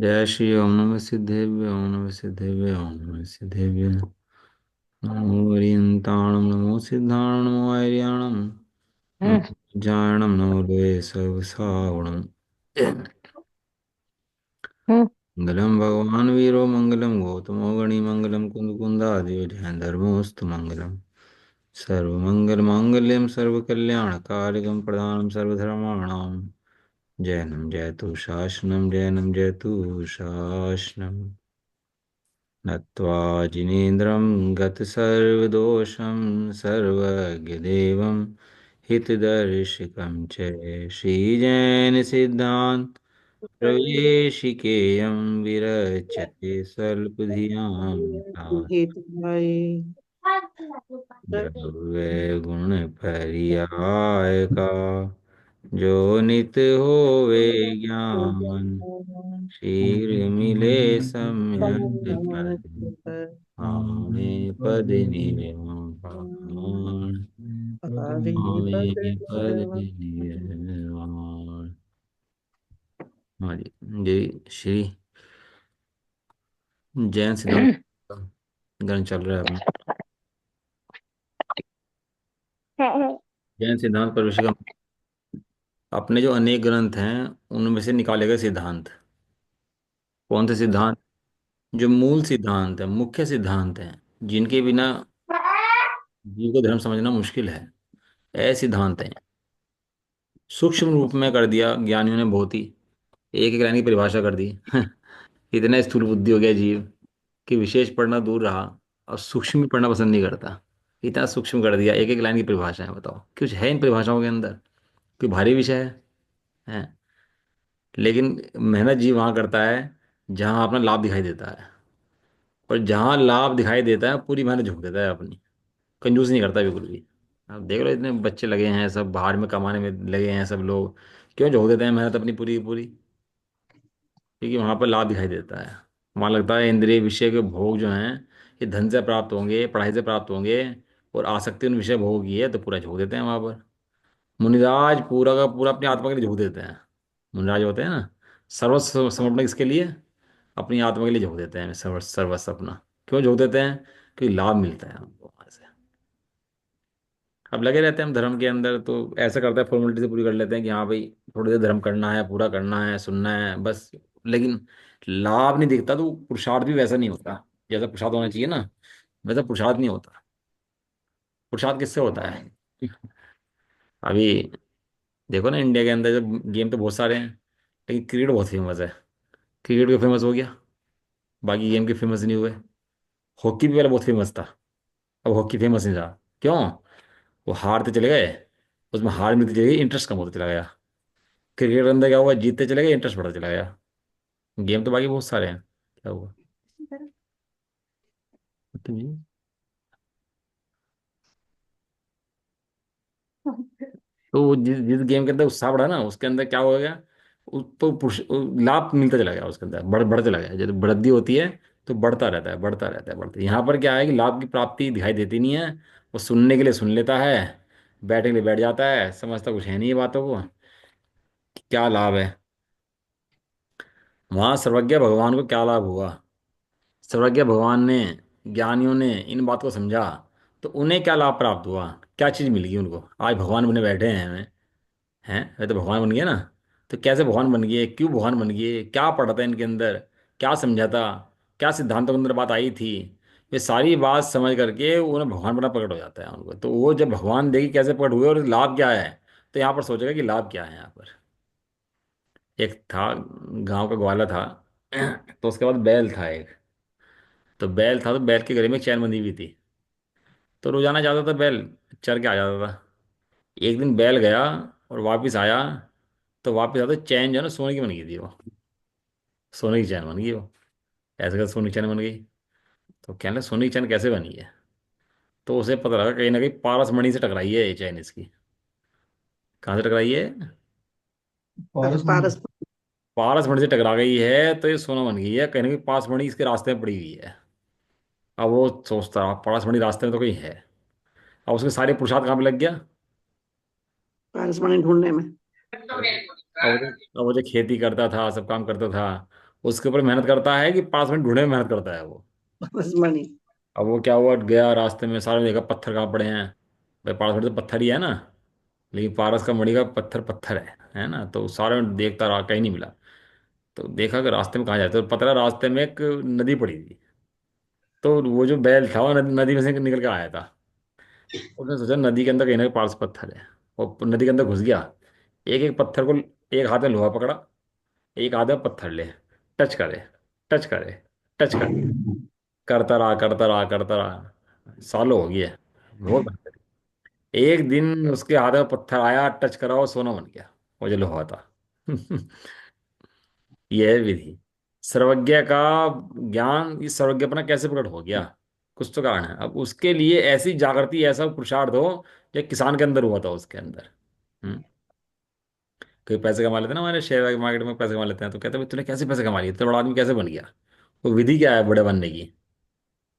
जय श्री ओम नमः सिद्धेभ्य ओम नमः सिद्धेभ्य ओम नमः सिद्धेभ्य। नमो ओरियंताणं नमो सिद्धाणं नमो आर्याणं हम्म। नमो जायणं नमो लोये सर्वसावणं। हम्म। मंगलम भगवान वीरो मंगलम गौतमो गणि मंगलम कुंद धर्मोस्तु मंगलम सर्वमंगल मांगल्यम सर्वकल्याणकारिकं प्रदानं सर्वधर्माणां जयनं जयतु शासनं जयनं जयतु शासनम्। नत्वा जिनेन्द्रं गतसर्वदोषं सर्वज्ञदेवं हितदर्शिकं च श्रीजैनसिद्धान्त प्रवेशिकेयं विरच्यते स्वल्पधियां हेतु भाई। द्रव्य गुण पर्याय का जो नित होवे ज्ञान शीघ्र मिले सम्यक पद आवे पद निर्वाण आवे पद निर्वाण। हाँ जी। जी श्री जैन सिद्धांत ग्रंथ चल रहा है अपना। जैन सिद्धांत पर ऋषिका अपने जो अनेक ग्रंथ हैं उनमें से निकाले गए सिद्धांत। कौन से सिद्धांत? जो मूल सिद्धांत है, मुख्य सिद्धांत हैं, जिनके बिना जीव को धर्म समझना मुश्किल है, ऐसे सिद्धांत हैं। सूक्ष्म रूप में कर दिया ज्ञानियों ने, बहुत ही एक एक लाइन की परिभाषा कर दी। इतना स्थूल बुद्धि हो गया जीव कि विशेष पढ़ना दूर रहा और सूक्ष्म भी पढ़ना पसंद नहीं करता। इतना सूक्ष्म कर दिया, एक एक लाइन की परिभाषा है। बताओ कुछ है इन परिभाषाओं के अंदर? कोई भारी विषय है? लेकिन मेहनत जीव वहाँ करता है जहाँ अपना लाभ दिखाई देता है, और जहाँ लाभ दिखाई देता है पूरी मेहनत झोंक देता है अपनी। कंजूस नहीं करता बिल्कुल भी। आप देख लो, इतने बच्चे लगे हैं, सब बाहर में कमाने में लगे हैं सब लोग। क्यों झोंक देते हैं मेहनत अपनी पूरी की पूरी? क्योंकि वहाँ पर लाभ दिखाई देता है। वहाँ लगता है इंद्रिय विषय के भोग जो हैं ये धन से प्राप्त होंगे, पढ़ाई से प्राप्त होंगे, और आसक्ति उन विषय भोग की है, तो पूरा झोंक देते हैं वहाँ पर। मुनिराज पूरा का पूरा अपनी आत्मा के लिए झोंक देते हैं। मुनिराज होते हैं ना, सर्वस्व समर्पण किसके लिए? अपनी आत्मा के लिए झोंक देते हैं, सर्वस्व अपना। क्यों झोंक देते हैं? क्योंकि लाभ मिलता है हमको वहाँ से। अब लगे रहते हैं हम धर्म के अंदर, तो ऐसा करते हैं, फॉर्मेलिटी से पूरी कर लेते हैं कि हाँ भाई थोड़ी देर धर्म करना है, पूरा करना है, सुनना है बस। लेकिन लाभ नहीं दिखता, तो पुरुषार्थ भी वैसा नहीं होता जैसा पुरुषार्थ होना चाहिए ना, वैसा पुरुषार्थ नहीं होता। पुरुषार्थ किससे होता है? अभी देखो ना, इंडिया के अंदर जब गेम तो बहुत सारे हैं, लेकिन क्रिकेट बहुत फेमस है। क्रिकेट भी फेमस हो गया, बाकी गेम के फेमस नहीं हुए। हॉकी भी पहले बहुत फेमस था, अब हॉकी फेमस नहीं रहा। क्यों? वो हारते चले गए, उसमें हार मिलती चली गई, इंटरेस्ट कम होता चला गया। क्रिकेट के अंदर क्या हुआ, जीतते चले गए, इंटरेस्ट बढ़ता चला गया। गेम तो बाकी बहुत सारे हैं, क्या हुआ? तो वो जिस जिस गेम के अंदर उत्साह बढ़ा ना, उसके अंदर क्या हो गया, तो लाभ मिलता चला गया उसके अंदर, बढ़ चला गया। जब वृद्धि होती है तो बढ़ता रहता है, बढ़ता रहता है, बढ़ता है। यहाँ पर क्या है कि लाभ की प्राप्ति दिखाई देती नहीं है। वो सुनने के लिए सुन लेता है, बैठने के लिए बैठ जाता है, समझता कुछ है नहीं ये बातों को कि क्या लाभ है। वहाँ सर्वज्ञ भगवान को क्या लाभ हुआ? सर्वज्ञ भगवान ने, ज्ञानियों ने इन बात को समझा, तो उन्हें क्या लाभ प्राप्त हुआ? क्या चीज़ मिल गई उनको? आज भगवान बने बैठे हैं हमें, हैं वे तो भगवान बन गए ना। तो कैसे भगवान बन गए, क्यों भगवान बन गए, क्या पढ़ा था इनके अंदर, क्या समझा था, क्या सिद्धांतों के अंदर बात आई थी? ये सारी बात समझ करके उन्हें भगवान बना प्रकट हो जाता है उनको। तो वो जब भगवान देखे कैसे प्रकट हुए और लाभ क्या है, तो यहाँ पर सोचेगा कि लाभ क्या है यहाँ पर। एक था, गांव का ग्वाला था। तो उसके बाद बैल था एक। तो बैल था, तो बैल के गले में एक चैन बंधी हुई थी। तो रोजाना जाता था बैल, चर के आ जाता था। एक दिन बैल गया और वापस आया, तो वापस आता चैन जो है ना सोने की बन गई थी वो। सोने की चैन बन गई वो। ऐसे कैसे सोने की चैन बन गई? तो कहने लगा, सोने की चैन कैसे बनी है? तो उसे पता लगा कहीं ना कहीं पारस मणि से टकराई है ये चैन इसकी। कहाँ से टकराई है? पारस पारस। पारस मणि से टकरा गई है, तो ये सोना बन गई है। कहीं ना कहीं पारस मणि इसके रास्ते में पड़ी हुई है। अब वो सोचता रहा पारस मणि रास्ते में तो कहीं है। अब उसके सारे पुरुषार्थ कहाँ पे लग गया? पारस मणि ढूंढने में। अब वो जो खेती करता था, सब काम करता था, उसके ऊपर मेहनत करता है कि पास में ढूंढने में मेहनत करता है वो। पारस मणि। अब वो क्या हुआ, गया रास्ते में, सारे ने देखा पत्थर कहाँ पड़े हैं। भाई पारस मणि तो पत्थर ही है ना, लेकिन पारस का मणि का पत्थर पत्थर है ना, तो सारे में देखता रहा, कहीं नहीं मिला। तो देखा कि रास्ते में कहाँ जाते, तो पता लगा रास्ते में एक नदी पड़ी थी। तो वो जो बैल था वो नदी में से निकल के आया था। उसने सोचा नदी के अंदर कहीं ना कहीं पारस पत्थर है, और नदी के अंदर घुस गया। एक एक पत्थर को, एक हाथ में लोहा पकड़ा, एक हाथ में पत्थर ले, टच करे, टच करे, टच करे, करता रहा करता रहा करता रहा, सालों हो गया, बहुत मेहनत करी। एक दिन उसके हाथ में पत्थर आया, टच करा, और सोना बन गया, वो जो लोहा था। यह है विधि। सर्वज्ञ का ज्ञान, इस सर्वज्ञपना कैसे प्रकट हो गया? कुछ तो कारण है। अब उसके लिए ऐसी जागृति, ऐसा पुरुषार्थ हो जो किसान के अंदर हुआ था, उसके अंदर। हम्म। कोई पैसे कमा लेते हैं ना, हमारे शेयर मार्केट में पैसे कमा लेते हैं, तो कहते हैं भाई तूने कैसे पैसे कमा लिए, इतना बड़ा आदमी कैसे बन गया? वो विधि क्या है बड़े बनने की?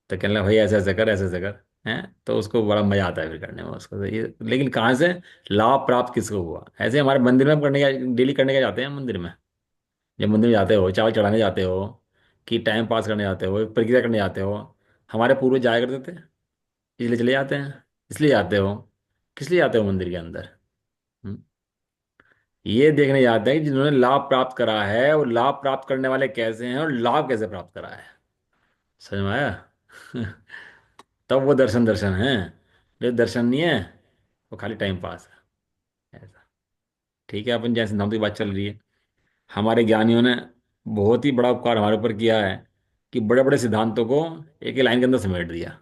तो कहने लगा भाई ऐसे ऐसे कर, ऐसे ऐसे कर। हैं तो उसको बड़ा मजा आता है फिर करने में उसको, तो ये लेकिन कहाँ से लाभ प्राप्त किसको हुआ? ऐसे हमारे मंदिर में हम करने का, डेली करने का जाते हैं मंदिर में। जब मंदिर में जाते हो, चावल चढ़ाने जाते हो, कि टाइम पास करने जाते हो, एक प्रक्रिया करने जाते हो, हमारे पूर्वज जाया करते थे, इसलिए चले जाते हैं। इसलिए जाते हो, किस लिए जाते हो मंदिर के अंदर? हम्म? ये देखने जाते हैं कि जिन्होंने लाभ प्राप्त करा है, और लाभ प्राप्त करने वाले कैसे हैं, और लाभ कैसे प्राप्त करा है। समझ में आया? तब वो दर्शन दर्शन है। जो दर्शन नहीं है, वो खाली टाइम पास है ऐसा। ठीक है, अपन जैसे सिद्धांत की बात चल रही है, हमारे ज्ञानियों ने बहुत ही बड़ा उपकार हमारे ऊपर किया है, कि बड़े बड़े सिद्धांतों को एक ही लाइन के अंदर समेट दिया।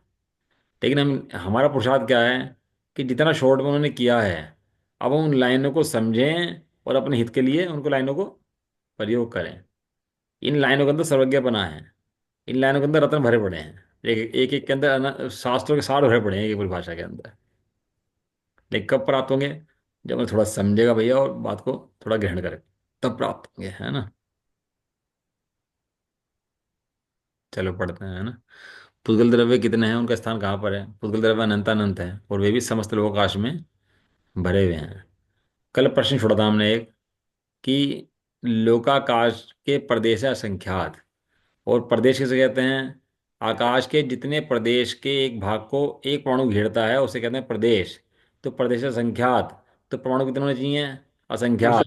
लेकिन हम, हमारा पुरुषार्थ क्या है, कि जितना शॉर्ट में उन्होंने किया है, अब हम उन लाइनों को समझें, और अपने हित के लिए उनको लाइनों को प्रयोग करें। इन लाइनों के अंदर सर्वज्ञपना है। इन लाइनों के अंदर रत्न भरे पड़े हैं, एक एक, एक के अंदर शास्त्रों के सार भरे पड़े हैं एक परिभाषा के अंदर। लेकिन कब प्राप्त होंगे? जब मैं थोड़ा समझेगा भैया, और बात को थोड़ा ग्रहण करे, तब प्राप्त होंगे, है ना। चलो पढ़ते हैं, है ना। पुद्गल द्रव्य कितने हैं, उनका स्थान कहाँ पर है? पुद्गल द्रव्य अनंतानंत है, और वे भी समस्त लोकाश में भरे हुए हैं। कल प्रश्न छोड़ा था हमने एक, कि लोकाकाश के प्रदेश है असंख्यात, और प्रदेश किसे कहते हैं? आकाश के जितने प्रदेश के एक भाग को एक परमाणु घेरता है, उसे कहते हैं प्रदेश। तो प्रदेश असंख्यात, तो परमाणु कितने होने चाहिए? बस। असंख्यात।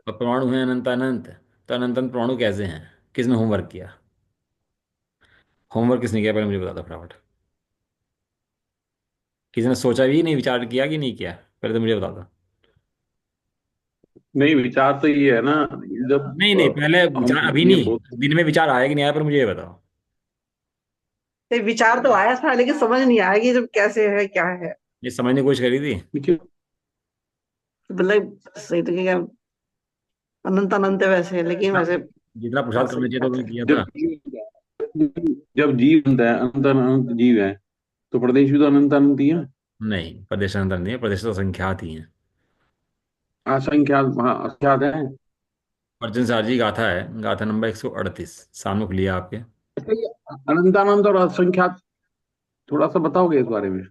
और परमाणु है अनंत अनंत, तो अनंत अनंत परमाणु कैसे हैं? किसने होमवर्क किया? होमवर्क किसने किया, पहले मुझे बता दो फटाफट। किसी ने सोचा भी नहीं, विचार किया कि नहीं किया? पहले तो मुझे बता दो। नहीं, विचार तो ये है ना, जब नहीं नहीं, पहले हम विचार अभी ये नहीं, बोल। दिन में विचार आया कि नहीं आया, पर मुझे ये बताओ। नहीं, विचार तो आया था लेकिन समझ नहीं आया कि जब कैसे है क्या है। ये समझने की कोशिश करी थी? देखिए, मतलब सही तो क्या, अनंत अनंत है वैसे, लेकिन हाँ, वैसे जितना पुरुषार्थ करना चाहिए था असंख्यात उतना है। किया था। जब जब जीव अनंत है, अनंत अनंत जीव है, तो प्रदेश भी तो अनंत अनंत ही है। नहीं, प्रदेशांतर नहीं है, प्रदेश तो संख्यात ही है। असंख्यात, हाँ असंख्यात है। अर्जुन सार जी गाथा है, गाथा नंबर 138, सामने खुली है आपके। अनंत अनंत और असंख्यात, थोड़ा सा बताओगे इस बारे में?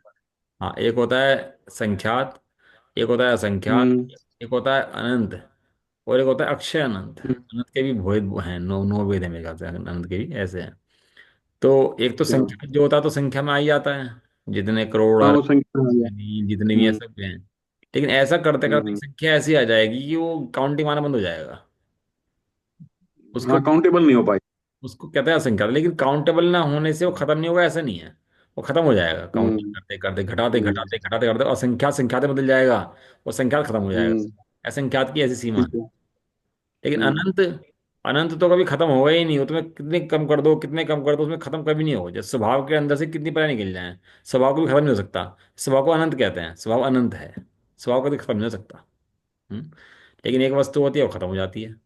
हाँ, एक होता है संख्यात, एक होता है असंख्यात, हम्म। एक होता है अनंत, और एक होता है अक्षय अनंत। हम्म, अनंत के भी भेद हैं, नौ नौ भेद है मेरे ख्याल से, अनंत के भी ऐसे हैं। तो एक तो अच्छा। संख्या जो होता है, तो संख्या में आ ही जाता है, जितने करोड़ हाँ, अरब वो संख्या आ गया। जितने भी हैं हम्म। सब हैं। लेकिन ऐसा करते करते एक हम्म। संख्या ऐसी आ जाएगी कि वो काउंटिंग आना बंद हो जाएगा। उसको हाँ, काउंटेबल नहीं हो पाई। उसको कहते हैं असंख्यात, लेकिन काउंटेबल ना होने से वो खत्म नहीं होगा, ऐसा नहीं है। वो खत्म हो जाएगा काउंटिंग हम्म। करते करते, घटाते हम्म। घटाते घटाते घटाते, असंख्यात संख्यात में बदल जाएगा, वो संख्यात खत्म हो जाएगा। हम्म। असंख्यात की ऐसी सीमा है। ठीक है। लेकिन हम्म। अनंत, अनंत तो कभी खत्म होगा ही नहीं। वो तुम्हें कितने कम कर दो, कितने कम कर दो, उसमें खत्म कभी नहीं होगा। जैसे स्वभाव के अंदर से कितनी पराई निकल जाए, स्वभाव को भी खत्म नहीं हो सकता। स्वभाव को अनंत कहते हैं, स्वभाव अनंत है, स्वभाव कभी खत्म नहीं हो सकता। हम्म? लेकिन एक वस्तु होती है वो खत्म हो जाती है,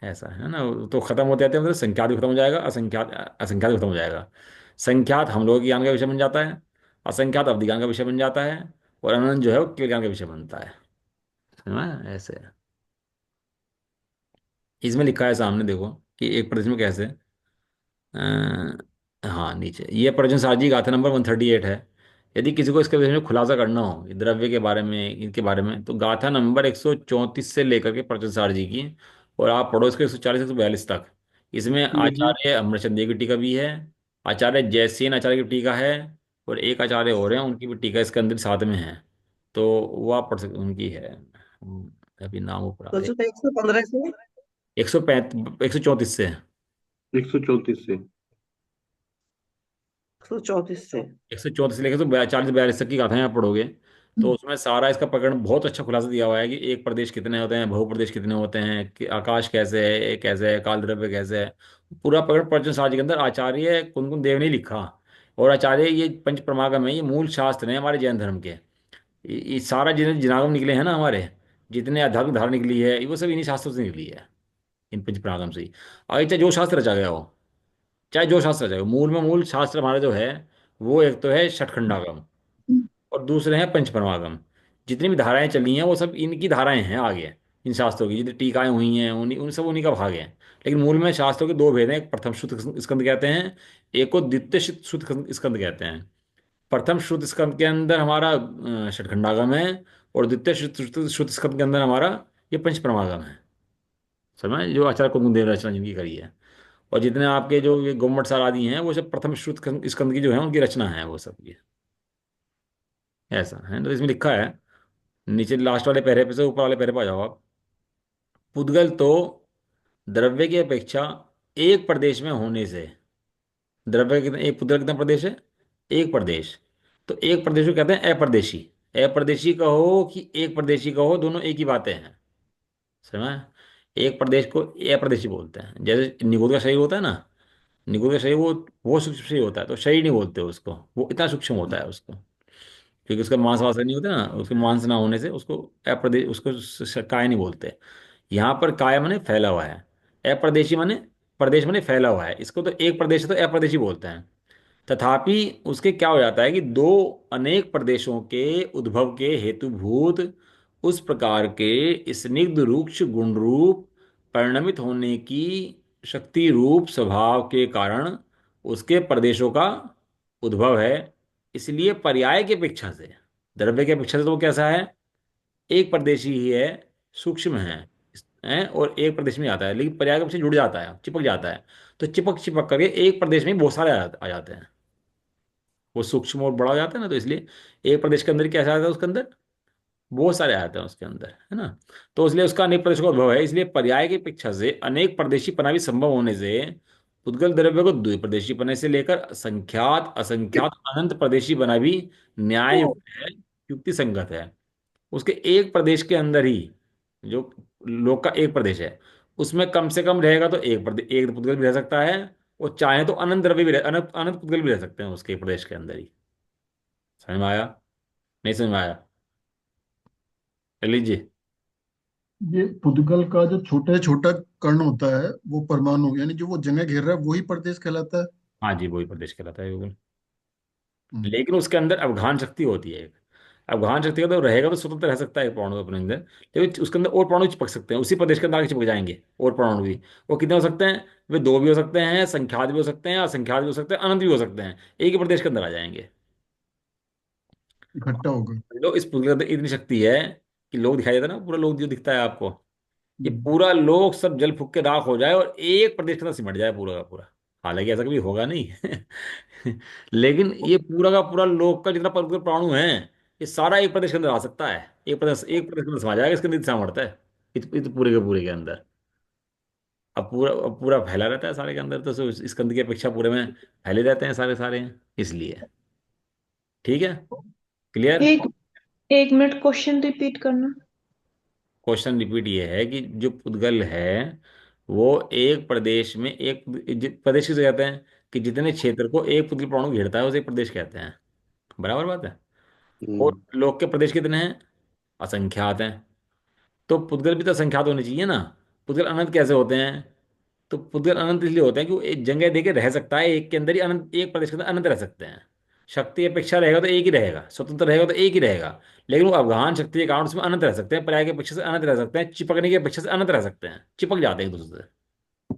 ऐसा है ना। तो खत्म होते जाते हैं, मतलब संख्यात भी खत्म हो जाएगा, असंख्यात, असंख्यात भी खत्म हो जाएगा। संख्यात हम लोग ज्ञान का विषय बन जाता है, असंख्यात अवधि ज्ञान का विषय बन जाता है, और अनंत जो है वो केवल ज्ञान का विषय बनता है। समझ में? ऐसे है। इसमें लिखा है सामने देखो, कि एक प्रश्न में कैसे, हाँ नीचे ये प्रश्न साजी गाथा नंबर 138 है। यदि किसी को इसके विषय में खुलासा करना हो, ये द्रव्य के बारे में, इनके बारे में, तो गाथा नंबर 134 से लेकर के प्रश्न सार जी की, और आप पढ़ो इसके 140 142 तक। इसमें हम्म। आचार्य अमरचंद की टीका भी है, आचार्य जयसेन आचार्य की टीका है, और एक आचार्य और हैं उनकी भी टीका इसके अंदर साथ में है। तो वो आप पढ़ सकते, उनकी है। अभी नाम ऊपर आ कौन रहे। सा था, 115 से? 134 से। 134 से? 134 से? 134 से लेकर तो 40 42 तक की गाथाएं आप पढ़ोगे, तो उसमें सारा इसका प्रकरण बहुत अच्छा खुलासा दिया हुआ है कि एक प्रदेश कितने होते हैं, बहुप्रदेश कितने होते हैं, कि आकाश कैसे है, ये कैसे है, काल द्रव्य कैसे है। पूरा प्रकरण पर्जन साज के अंदर आचार्य कुनकुन देव ने लिखा। और आचार्य ये पंच प्रमागम है, ये मूल शास्त्र हैं हमारे जैन धर्म के। ये सारा जितने जिनागम निकले हैं ना हमारे, जितने आध्यात्मिक धारा निकली है, वो सब इन्हीं शास्त्रों से निकली है, इन पंच प्रमागम से ही। आगे चाहे जो शास्त्र रचा गया हो, चाहे जो शास्त्र रचा गया हो, मूल में मूल शास्त्र हमारा जो है, वो एक तो है षटखंडागम, और दूसरे हैं पंचपरमागम। जितनी भी धाराएं चली हैं वो सब इनकी धाराएं हैं आगे। इन शास्त्रों की जितनी टीकाएं हुई हैं, उन्हीं उन सब उन्हीं का भाग है। लेकिन मूल में शास्त्रों के दो भेद हैं, एक प्रथम शुद्ध स्कंद कहते हैं, एक को द्वितीय शुद्ध स्कंद कहते हैं। प्रथम शुद्ध स्कंद के अंदर हमारा षटखंडागम है, और द्वितीय शुद्ध स्कंद के अंदर हमारा ये पंचपरमागम है। समझ, जो आचार्य कुंदन रचना जिनकी करी है। और जितने आपके जो ये गोमट सार आदि हैं, वो सब प्रथम शुद्ध स्कंद की जो है उनकी रचना है वो सब ये। ऐसा है, तो इसमें लिखा है, नीचे लास्ट वाले पैरे पे से ऊपर वाले पैरे पे आ जाओ आप। पुद्गल तो द्रव्य की अपेक्षा एक प्रदेश में होने से, द्रव्य कितने, एक पुद्गल कितना प्रदेश है, एक प्रदेश। तो एक प्रदेश को कहते हैं अप्रदेशी। अप्रदेशी कहो कि एक प्रदेशी कहो, दोनों एक ही बातें हैं। समझ। एक प्रदेश को अप्रदेशी बोलते हैं, जैसे निगुत का शरीर होता है ना, निगुत का शरीर वो सूक्ष्म शरीर होता है, तो शरीर नहीं बोलते उसको, वो इतना सूक्ष्म होता है उसको। क्योंकि उसका मांस वास नहीं होता ना, उसके मांस ना होने से उसको अप्रदेश, उसको काय नहीं बोलते। यहाँ पर काय माने फैला हुआ है, अप्रदेशी माने प्रदेश माने फैला हुआ है, इसको तो एक प्रदेश है तो अप्रदेशी बोलते हैं। तथापि उसके क्या हो जाता है कि दो अनेक प्रदेशों के उद्भव के हेतुभूत उस प्रकार के स्निग्ध रूक्ष गुण रूप परिणमित होने की शक्ति रूप स्वभाव के कारण उसके प्रदेशों का उद्भव है। इसलिए पर्याय की अपेक्षा से, द्रव्य की अपेक्षा से तो वो कैसा है, एक प्रदेशी ही है, सूक्ष्म है और एक प्रदेश में आता है, लेकिन पर्याय के अपेक्षा जुड़ जाता है, चिपक जाता है। तो चिपक चिपक करके एक प्रदेश में ही बहुत सारे आ जाते हैं, वो सूक्ष्म और बड़ा हो जाता है ना, तो इसलिए एक प्रदेश के अंदर कैसा आता है, उसके अंदर बहुत सारे आते हैं उसके अंदर, है ना। तो इसलिए उसका अनेक प्रदेशों का उद्भव है, इसलिए पर्याय की अपेक्षा से अनेक प्रदेशी पना भी संभव होने से उद्गल द्रव्य को द्विप्रदेशी पने से लेकर संख्यात असंख्यात अनंत प्रदेशी बना भी न्याय युक्त है, युक्ति संगत है। उसके एक प्रदेश के अंदर ही, जो लोक का एक प्रदेश है, उसमें कम से कम रहेगा तो एक प्रदेश, एक पुद्गल भी रह सकता है, और चाहे तो अनंत द्रव्य भी अनंत अनंत पुद्गल भी रह सकते हैं उसके प्रदेश के अंदर ही। समझ में आया, नहीं समझ में आया, ले लीजिए। ये पुद्गल का जो छोटा छोटा कण होता है वो परमाणु, यानी जो वो जगह घेर रहा है वही प्रदेश कहलाता है। हाँ जी, वही प्रदेश कहलाता है बिल्कुल। हम्म। लेकिन उसके अंदर अवघान शक्ति होती है एक। अवघान शक्ति का तो रहेगा तो स्वतंत्र रह सकता है एक परमाणु अपने अंदर, लेकिन उसके अंदर और परमाणु चिपक सकते हैं, उसी प्रदेश के अंदर आगे चिपक जाएंगे और परमाणु भी। वो कितने हो सकते हैं, वे दो भी हो सकते हैं, संख्यात भी हो सकते हैं, असंख्यात भी हो सकते हैं, अनंत भी हो सकते हैं, एक ही प्रदेश के अंदर आ जाएंगे। इकट्ठा होगा। लोग इस पुस्तक के अंदर इतनी शक्ति है कि लोग दिखाई देता है ना, पूरा लोग जो दिखता है आपको, ये हम्म। पूरा लोग सब जल फूक के राख हो जाए और एक प्रदेश के अंदर सिमट जाए पूरा का पूरा। हालांकि ऐसा कभी होगा नहीं लेकिन ये पूरा का पूरा लोक का जितना परमाणु है, ये सारा एक प्रदेश के अंदर आ सकता है, एक प्रदेश के अंदर समा जाएगा, इसके अंदर सामर्थ्य है पूरे के पूरे के अंदर। अब पूरा फैला रहता है सारे के अंदर, तो इस कंद की अपेक्षा पूरे में फैले रहते हैं सारे सारे, इसलिए। ठीक है, क्लियर। एक 1 मिनट, क्वेश्चन रिपीट करना। क्वेश्चन रिपीट ये है कि जो पुद्गल है वो एक प्रदेश में एक, प्रदेश किसे कहते हैं, कि जितने क्षेत्र को एक पुद्गल परमाणु घेरता है उसे एक प्रदेश कहते हैं। बराबर बात है। और हम्म। लोक के प्रदेश कितने हैं, असंख्यात हैं। तो पुद्गल भी तो असंख्यात होने चाहिए ना। पुद्गल अनंत कैसे होते हैं, तो पुद्गल अनंत इसलिए होते हैं कि वो एक जगह देके रह सकता है, एक के अंदर ही अनंत, एक प्रदेश के अंदर अनंत रह सकते हैं। शक्ति अपेक्षा रहेगा तो एक ही रहेगा, स्वतंत्र रहेगा तो एक ही रहेगा। लेकिन वो अवगाहन शक्ति के कारण उसमें अनंत रह सकते हैं, पर्याय की अपेक्षा से अनंत रह सकते हैं, चिपकने की अपेक्षा से अनंत रह सकते हैं, चिपक जाते हैं एक दूसरे से।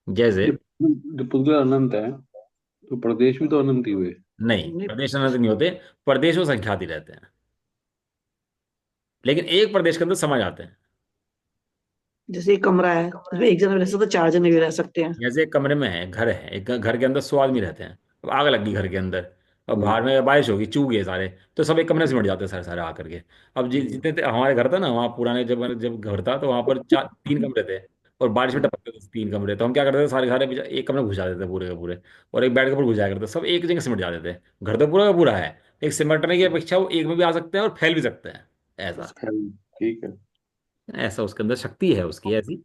जैसे, जब जब पुद्गल अनंत है तो प्रदेश भी तो अनंत ही हुए। नहीं नहीं। प्रदेश अनंत नहीं होते, प्रदेश वो संख्यात ही रहते हैं, लेकिन एक प्रदेश के अंदर समा जाते हैं। जैसे एक कमरा है उसमें एक जने रह सकते, 4 जने भी रह सकते हैं। जैसे एक कमरे में है, घर है, एक घर के अंदर 100 आदमी रहते हैं। अब आग लग गई घर के अंदर, और हम्म, बाहर में बारिश होगी, चूक गए सारे, तो सब एक कमरे से मिट जाते हैं सारे सारे आकर के। अब जितने हमारे घर था ना वहाँ पुराने, जब जब घर था तो वहाँ पर चार तीन कमरे थे, और बारिश में टपकते थे तीन कमरे, तो हम क्या करते थे, सारे सारे एक कमरे में घुस जाते थे पूरे के पूरे, और एक बेड के ऊपर घुस जाया करते थे, सब एक जगह सिमट जाते थे। घर तो पूरा का पूरा है, एक सिमटने की अपेक्षा वो एक में भी आ सकते हैं और फैल भी सकते हैं। ऐसा, ठीक है। ऐसा उसके अंदर शक्ति है उसकी ऐसी,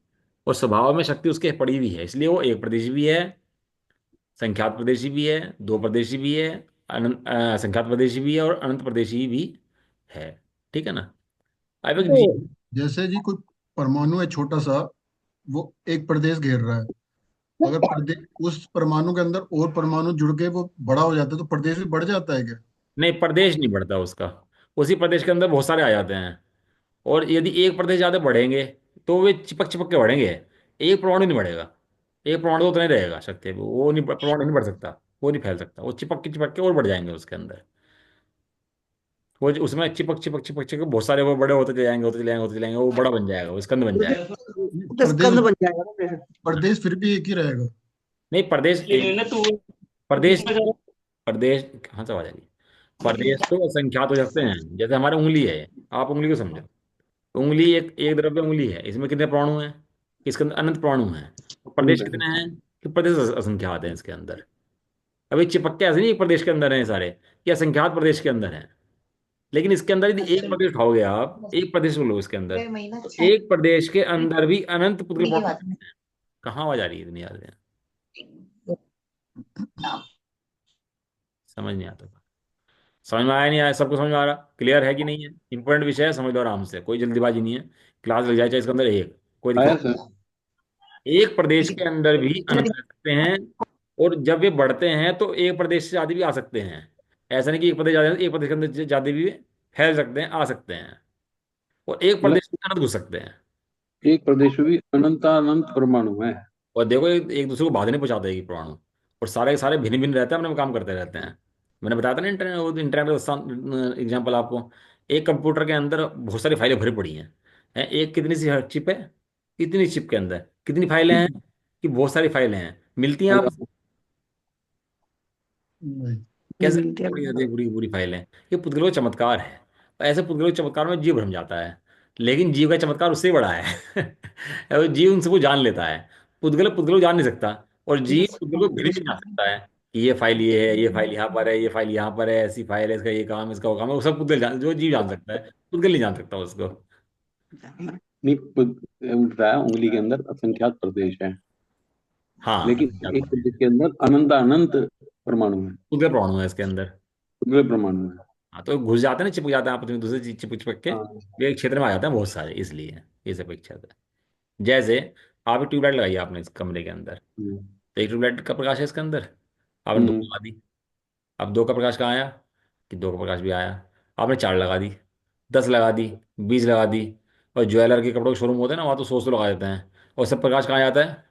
और स्वभाव में शक्ति उसके पड़ी हुई है, इसलिए वो एक प्रदेशी भी है, संख्यात प्रदेशी भी है, दो प्रदेशी भी है, अनंत संख्यात प्रदेशी भी है, और अनंत प्रदेशी भी है। ठीक है ना। अब एक जी। जैसे जी कोई परमाणु है छोटा सा, वो एक प्रदेश घेर रहा है। अगर प्रदेश उस परमाणु के अंदर और परमाणु जुड़ के वो बड़ा हो जाता है तो प्रदेश भी बढ़ जाता है क्या? नहीं, प्रदेश नहीं बढ़ता उसका, उसी प्रदेश के अंदर बहुत सारे आ जाते हैं। और यदि एक प्रदेश ज़्यादा बढ़ेंगे तो वे चिपक चिपक के बढ़ेंगे, एक परमाणु नहीं बढ़ेगा। एक परमाणु तो उतना ही रहेगा शक्ति, वो नहीं, परमाणु नहीं बढ़ सकता, वो नहीं फैल सकता, वो चिपक के और बढ़ जाएंगे उसके अंदर। वो उसमें चिपक चिपक चिपक चिपक बहुत सारे वो बड़े होते चले जाएंगे, होते चले जाएंगे, होते चले जाएंगे, वो बड़ा बन जाएगा, वो स्कंद बन जाएगा। तो प्रदेश स्कंद बन जाएगा ना फिर। प्रदेश फिर भी एक ही रहेगा। नहीं, प्रदेश प्रदेश कहाँ से आवाज आ रही है? प्रदेश तो असंख्यात हो सकते हैं, जैसे हमारे उंगली है, आप उंगली को समझो। उंगली एक एक द्रव्य उंगली है, इसमें कितने परमाणु हैं? इसके अंदर अनंत परमाणु हैं। तो प्रदेश कितने हैं? कि प्रदेश असंख्यात हैं इसके अंदर। अभी चिपक के ऐसे नहीं एक प्रदेश के अंदर हैं सारे, ये असंख्यात प्रदेश के अंदर हैं। लेकिन इसके अंदर यदि एक प्रदेश उठाओगे आप, एक प्रदेश को लो इसके अंदर, तो एक प्रदेश के अंदर भी अनंत पुत्र परमाणु हैं। कहाँ आवाज आ रही है इतनी याद है? समझ नहीं आता। समझ में आया नहीं आया? सबको समझ में आ रहा, क्लियर है कि नहीं है? इंपॉर्टेंट विषय है, समझ लो आराम से, कोई जल्दीबाजी नहीं है। क्लास लग जाए चाहे इसके अंदर एक, कोई आया दिक्कत। सर। एक प्रदेश के अंदर भी अनंत रह सकते हैं, और जब वे बढ़ते हैं तो एक प्रदेश से ज्यादा भी आ सकते हैं। ऐसा नहीं कि एक प्रदेश ज्यादा, एक प्रदेश के अंदर ज्यादा भी फैल सकते हैं, आ सकते हैं, और एक मतलब प्रदेश में अनंत घुस सकते हैं। एक प्रदेश में भी अनंत परमाणु है। और देखो एक दूसरे को बाधा नहीं पहुंचाते एक परमाणु, और सारे के सारे भिन्न भिन्न रहते हैं, अपने में काम करते रहते हैं। मैंने बताया था ना इंटरनेट, वो इंटरनेट का एग्जाम्पल आपको। एक कंप्यूटर के अंदर बहुत सारी फाइलें भरी पड़ी हैं, एक कितनी सी चिप है, इतनी चिप के अंदर कितनी फाइलें हैं, कि बहुत सारी फाइलें हैं, मिलती हैं आप, नहीं। नहीं कैसे मिलते पड़ी अब। जाती है पूरी पूरी फाइलें? ये पुद्गलों का चमत्कार है। और ऐसे पुद्गलों के चमत्कार में जीव भ्रम जाता है, लेकिन जीव का चमत्कार उससे बड़ा है। और जीव उन सबको जान लेता है, पुद्गल पुद्गल को जान नहीं सकता, और जीव पुद्गल को भिन्न भी जान सकता है, कि ये फाइल ये है, ये फाइल यहाँ पर है, ये फाइल यहाँ पर है, ऐसी फाइल है, इसका ये काम, इसका वो काम है, वो सब पुद्गल जान, जो जीव जान सकता है, पुद्गल नहीं जान सकता उसको। नहीं, बताया उंगली के अंदर असंख्यात प्रदेश है, हाँ, लेकिन एक प्रदेश के अंदर अनंत परमाणु है, पुद्गल परमाणु है इसके अंदर। पूरे परमाणु है। हाँ, तो घुस जाते हैं ना, चिपक जाते हैं आपस में दूसरे चीज, चिपक चिपक के हाँ। वे एक क्षेत्र में आ जाते हैं बहुत सारे, इसलिए ये सब एक क्षेत्र है। जैसे आप एक ट्यूबलाइट लगाई आपने इस कमरे के अंदर, हम्म। तो एक ट्यूबलाइट का प्रकाश है इसके अंदर, आपने दो हम्म। लगा दी। अब दो का प्रकाश कहाँ आया? कि दो का प्रकाश भी आया। आपने चार लगा दी, 10 लगा दी, 20 लगा दी। और ज्वेलर के कपड़ों के शोरूम होते हैं ना, वहाँ तो 100 लगा देते हैं, और सब प्रकाश कहाँ जाता है?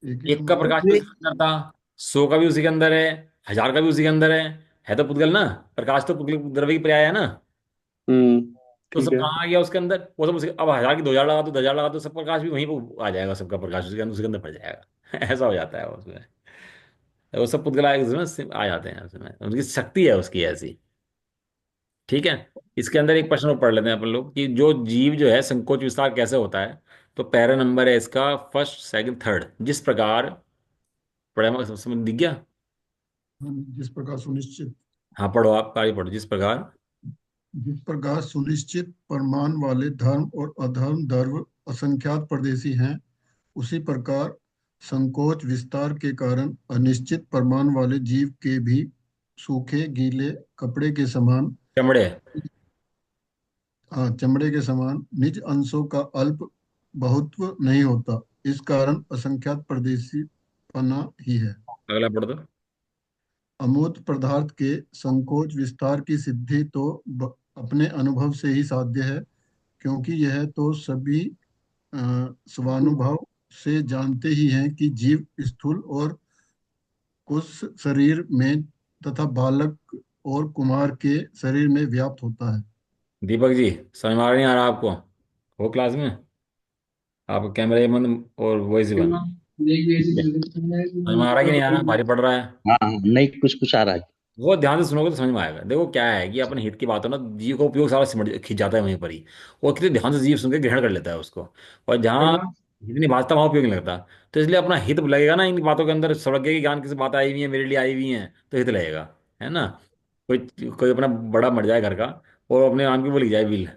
एक ही एक का कमरे में। प्रकाश भी उसके अंदर था, 100 का भी उसी के अंदर है, 1000 का भी उसी के अंदर है तो पुद्गल ना, प्रकाश तो पुद्गल द्रव्य की पर्याय है ना। हम्म। तो ठीक सब है। कहाँ आ गया उसके अंदर? वो सब अब 1000 की 2000 लगा दो, 1000 लगा दो, सब प्रकाश भी वहीं पर आ जाएगा, सबका प्रकाश उसके अंदर पड़ जाएगा। ऐसा हो जाता है उसमें। वो सब पुद्गल उसमें आ जाते हैं उसमें, उनकी शक्ति है उसकी ऐसी। ठीक है। इसके अंदर एक प्रश्न और पढ़ लेते हैं अपन लोग, कि जो जीव जो है संकोच विस्तार कैसे होता है। तो पहला नंबर है इसका, फर्स्ट सेकंड थर्ड, जिस प्रकार, पढ़े समझ दिख गया? हाँ, जिस प्रकार सुनिश्चित हाँ पढ़ो, आप आगे पढ़ो। जिस प्रकार, जिस प्रकार सुनिश्चित परमाणु वाले धर्म और अधर्म द्रव्य असंख्यात परदेशी हैं, उसी प्रकार संकोच विस्तार के कारण अनिश्चित परमाणु वाले जीव के भी सूखे गीले कपड़े के समान, चमड़े। हाँ, चमड़े के समान निज अंशों का अल्प बहुत्व नहीं होता। इस कारण असंख्यात परदेशी पना ही है। अगला पढ़ दो। अमूर्त पदार्थ के संकोच विस्तार की सिद्धि तो अपने अनुभव से ही साध्य है, क्योंकि यह तो सभी अ, स्वानुभव से जानते ही हैं कि जीव स्थूल और कुछ शरीर में तथा बालक और कुमार के शरीर में व्याप्त होता है। दीपक जी, समझ में आ रहा नहीं आ रहा आपको? हो क्लास में? आपका कैमरा बंद और वॉइस बंद। समझ में आ रहा है कि नहीं आ रहा, भारी पड़ रहा है? हाँ हाँ, नहीं कुछ कुछ आ रहा है। वो ध्यान से सुनोगे तो समझ में आएगा। देखो क्या है कि अपने हित की बात हो ना, जीव का उपयोग सारा सिमट खिंच जाता है वहीं पर ही। वो कितने ध्यान से जीव सुन के ग्रहण कर लेता है उसको। और जहाँ हित नहीं भाजता वहाँ उपयोग नहीं लगता। तो इसलिए अपना हित लगेगा ना इन बातों के अंदर, सर्वज्ञ की ज्ञान की बात आई हुई है, मेरे लिए आई हुई है, तो हित लगेगा। है ना? कोई कोई अपना बड़ा मर जाए घर का, और अपने नाम की वो लिख जाए विल,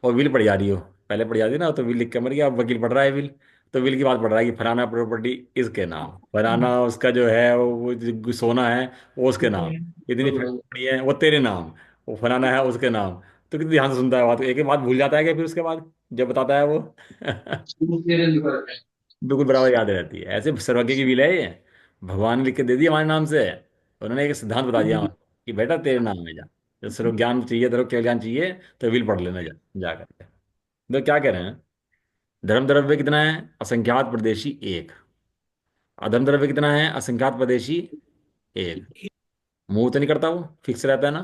और विल पढ़ जा रही हो, पहले पढ़ जाती ना, तो विल लिख के मर गया, अब वकील पढ़ रहा है विल। तो विल की बात पढ़ रहा है कि फलाना प्रॉपर्टी इसके नाम, फलाना उसका जो है वो जो सोना है वो उसके नाम, इतनी फैक्ट्री है वो तेरे नाम, वो फलाना है उसके नाम। तो कितनी ध्यान से सुनता है बात को, एक एक बात भूल जाता है कि फिर उसके बाद जब बताता है वो बिल्कुल बराबर याद रहती है। ऐसे सर्वज्ञ की विल है ये, भगवान ने लिख के दे दी हमारे नाम से। उन्होंने एक सिद्धांत बता दिया हमें कि बेटा तेरे नाम में जा, जब सर्व ज्ञान चाहिए, तेरे को केवल ज्ञान चाहिए, तो विल पढ़ लेना जा करके। तो क्या कह रहे हैं? धर्म द्रव्य कितना है? असंख्यात प्रदेशी एक। अधर्म द्रव्य कितना है? असंख्यात प्रदेशी एक। मूव तो नहीं करता, वो फिक्स रहता है ना?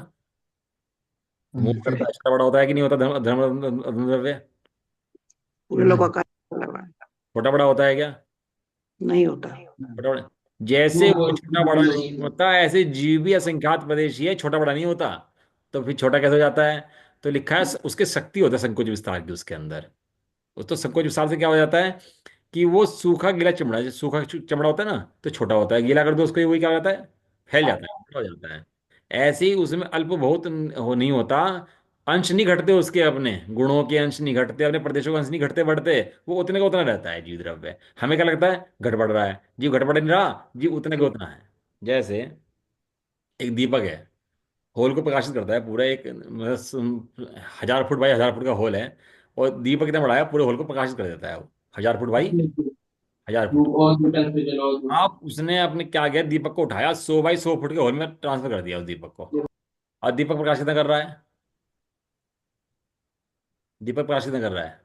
हाँ मूव जी। करता है, छोटा बड़ा होता है कि नहीं होता? धर्म धर्म अधर्म द्रव्य पूरे नहीं। लोगों का लगा है। छोटा बड़ा होता है क्या? नहीं होता। छोटा बड़ा, जैसे वो छोटा बड़ा नहीं होता, ऐसे जीव भी असंख्यात प्रदेशी है, छोटा बड़ा नहीं होता। तो फिर छोटा कैसे हो जाता है? तो लिखा है उसके शक्ति होता है संकोच विस्तार की उसके अंदर। उस तो संकोच विस्तार से क्या हो जाता है कि वो सूखा गीला चमड़ा, जैसे सूखा चमड़ा होता है ना, तो छोटा होता है, गीला कर दो उसको, वही क्या हो जाता है? फैल जाता है, बड़ा हो जाता है। ऐसे ही उसमें अल्प बहुत हो नहीं होता, अंश नहीं घटते उसके, अपने गुणों के अंश नहीं घटते, अपने प्रदेशों के अंश नहीं घटते बढ़ते, वो उतने का उतना रहता है जीव द्रव्य। हमें क्या लगता है घट बढ़ रहा है, जीव घट बढ़ नहीं रहा, जीव उतने का उतना है। जैसे एक दीपक है, होल को प्रकाशित करता है पूरा, एक मतलब 1000 फुट बाई 1000 फुट का होल है, और दीपक कितना बड़ा है, पूरे होल को प्रकाशित कर देता है वो, 1000 फुट बाई 1000 फुट। आप उसने अपने क्या किया, दीपक को उठाया 100 बाई 100 फुट के होल में ट्रांसफर कर दिया उस दीपक को, और दीपक प्रकाशित कितना कर रहा है? दीपक प्रकाशित कितना कर रहा है?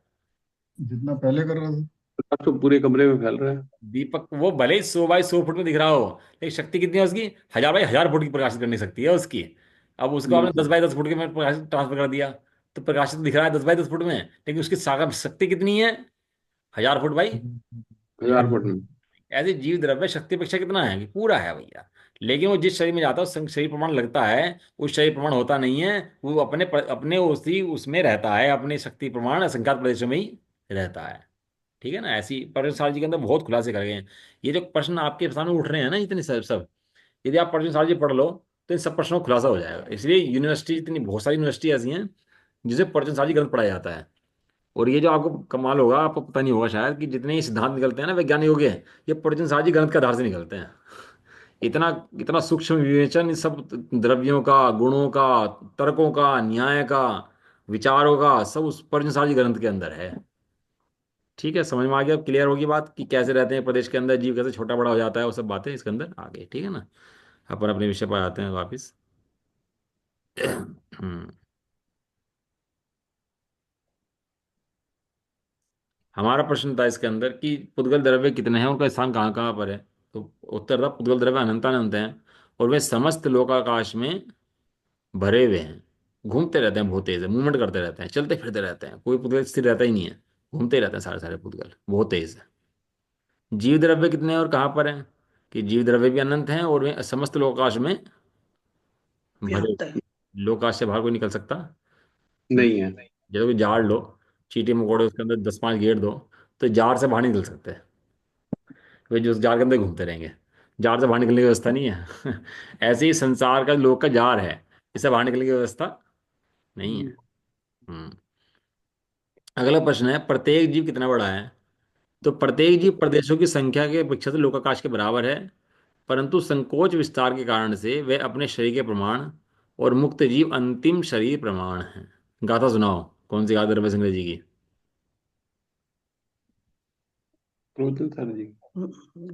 जितना पहले कर रहा था। अब तो पूरे कमरे में फैल रहा है। दीपक वो भले ही 100 बाई 100 फुट में दिख रहा हो, लेकिन शक्ति कितनी है उसकी? 1000 बाई 1000 फुट की प्रकाशित करने की शक्ति है उसकी। अब उसको आपने 10 बाई 10 फुट के में प्रकाशित ट्रांसफर कर दिया, तो प्रकाशित दिख रहा है 10 बाई 10 फुट में, लेकिन उसकी सागर शक्ति कितनी है? 1000 फुट बाई 1000 फुट में। ऐसे जीव द्रव्य शक्ति अपेक्षा कितना है कि पूरा है भैया। लेकिन वो जिस शरीर में जाता है उस शरीर प्रमाण लगता है, उस शरीर प्रमाण होता नहीं है। वो अपने उसी उसमें रहता है, अपने शक्ति प्रमाण असंख्यात प्रदेशों में ही रहता है। ठीक है ना? ऐसी पर्यटन जी के अंदर बहुत खुलासे कर गए हैं। ये जो प्रश्न आपके सामने उठ रहे हैं ना इतने सब सब, यदि आप पर्यटन जी पढ़ लो तो इन सब प्रश्नों का खुलासा हो जाएगा। इसलिए यूनिवर्सिटी, इतनी बहुत सारी यूनिवर्सिटी ऐसी हैं जिसे पर्यटन जी ग्रंथ पढ़ाया जाता है। और ये जो आपको कमाल होगा, आपको पता नहीं होगा शायद, कि जितने ये सिद्धांत निकलते हैं ना वैज्ञानिकों के, ये पर्यटन साजी ग्रंथ के आधार से निकलते हैं। इतना इतना सूक्ष्म विवेचन इन सब द्रव्यों का, गुणों का, तर्कों का, न्याय का, विचारों का, सब उस पर्यटन साजी ग्रंथ के अंदर है। ठीक है, समझ में आ गया? अब क्लियर होगी बात कि कैसे रहते हैं प्रदेश के अंदर जीव, कैसे छोटा बड़ा हो जाता है, वो सब बातें इसके अंदर आ गई। ठीक है ना? अपन अपने विषय पर आते हैं वापिस। हम्म, हमारा प्रश्न था इसके अंदर कि पुद्गल द्रव्य कितने हैं, उनका स्थान कहाँ कहाँ पर है। तो उत्तर था पुद्गल द्रव्य अनंत अनंत हैं, और वे समस्त लोकाकाश में भरे हुए हैं, घूमते रहते हैं, बहुत तेज है, मूवमेंट करते रहते हैं, चलते फिरते रहते हैं, कोई पुद्गल स्थिर रहता ही नहीं है, घूमते ही रहते हैं सारे सारे पुद्गल, बहुत तेज है। जीव द्रव्य कितने हैं और कहाँ पर हैं? कि जीव द्रव्य भी अनंत हैं, और वे समस्त लोकाकाश में भरे व्याप्त है। हुए हैं। लोकाकाश से बाहर कोई निकल सकता नहीं। नहीं है। जैसे कोई जार लो, चींटी मकोड़े उसके अंदर 10 5 गेर दो, तो जार से बाहर नहीं निकल सकते। वे जो उस जाल के अंदर घूमते रहेंगे, जार से बाहर निकलने की व्यवस्था नहीं है। ऐसे ही संसार का लोक का जार है, इससे बाहर निकलने की व्यवस्था नहीं है। हम्म। अगला प्रश्न है, प्रत्येक जीव कितना बड़ा है? तो प्रत्येक जीव प्रदेशों की संख्या के अपेक्षा से लोकाकाश के बराबर है, परंतु संकोच विस्तार के कारण से वे अपने शरीर के प्रमाण, और मुक्त जीव अंतिम शरीर प्रमाण है। गाथा सुनाओ, कौन सी गाथा रवि सिंह जी की? क्रोधन सर जी।